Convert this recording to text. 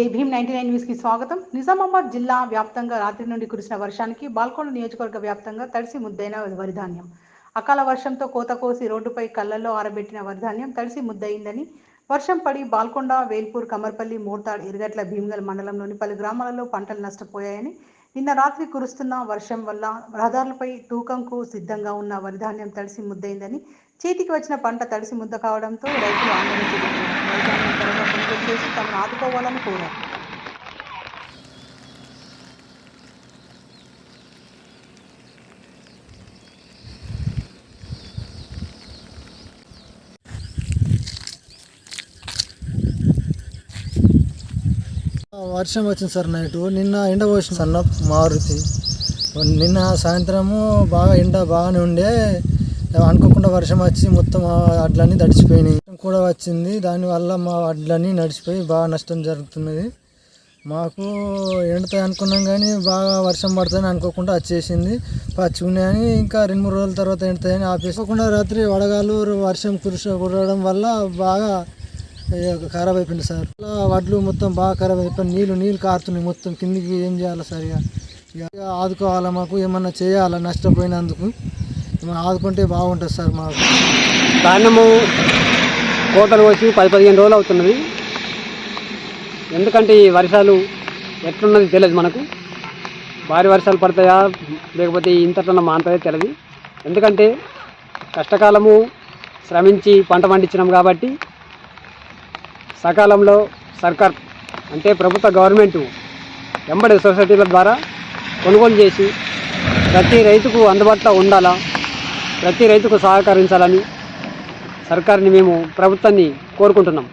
జై భీమ్ 99 న్యూస్ కి స్వాగతం. నిజామాబాద్ జిల్లా వ్యాప్తంగా రాత్రి నుండి కురిసిన వర్షానికి బాల్కొండ నియోజకవర్గ వ్యాప్తంగా తడిసి ముద్దైన వరిధాన్యం. అకాల వర్షంతో కోత కోసి రోడ్డుపై కళ్ళల్లో ఆరబెట్టిన వరిధాన్యం తడిసి ముద్దయిందని, వర్షం పడి బాల్కొండ, వేల్పూర్, కమర్పల్లి, మోర్తాడ్, ఇరగట్ల, భీమ్గల్ మండలంలోని పలు గ్రామాలలో పంటలు నష్టపోయాయని, నిన్న రాత్రి కురుస్తున్న వర్షం వల్ల రహదారులపై తూకంకు సిద్ధంగా ఉన్న వరిధాన్యం తడిసి ముద్దయిందని, చేతికి వచ్చిన పంట తడిసి ముద్ద కావడంతో రైతులు ఆందోళన చెందుతున్నారు. వరిధాన్యం త్వరగా కొనుగోలు చేసి తమను ఆదుకోవాలని కోరారు. వర్షం వచ్చింది సార్ నైటు. నిన్న ఎండ పోసింది సన్న మారుతి. నిన్న సాయంత్రము బాగా ఎండ బాగానే ఉండే, అనుకోకుండా వర్షం వచ్చి మొత్తం వడ్లన్నీ తడిచిపోయినాయి కూడా వచ్చింది. దానివల్ల మా వడ్లన్నీ నడిచిపోయి బాగా నష్టం జరుగుతున్నది. మాకు ఎండుతాయి అనుకున్నాం కానీ బాగా వర్షం పడుతుందని అనుకోకుండా వచ్చేసింది. పచ్చి ఉన్నాయని ఇంకా 2-3 రోజుల తర్వాత ఎండుతాయని ఆపేసుకోకుండా రాత్రి వడగాలు వర్షం కురవడం వల్ల బాగా ఖరాబ్ అయిపోయింది సార్. వడ్లు మొత్తం బాగా ఖరాబ్ అయిపోయి నీళ్ళు కారుతున్నాయి మొత్తం కిందికి. ఏం చేయాలి సార్? ఇక ఆదుకోవాలా, మాకు ఏమన్నా చేయాలా నష్టపోయినందుకు. ఏమన్నా ఆదుకుంటే బాగుంటుంది సార్. మాకు ధాన్యము కోతలు వచ్చి 10-15 రోజులు అవుతున్నది. ఎందుకంటే ఈ వర్షాలు ఎట్లున్నది తెలియదు మనకు. భారీ వర్షాలు పడతాయా లేకపోతే ఇంతట్లన్న మాంతయో తెలియదు. ఎందుకంటే కష్టకాలము శ్రమించి పంట పండించినాం కాబట్టి సకాలంలో సర్కార్ అంటే ప్రభుత్వ గవర్నమెంటు ఎంబడి సొసైటీల ద్వారా కొనుగోలు చేసి ప్రతి రైతుకు అందుబాటులో ఉండాలా, ప్రతి రైతుకు సహకరించాలని సర్కార్ని మేము ప్రభుత్వాన్ని కోరుకుంటున్నాం.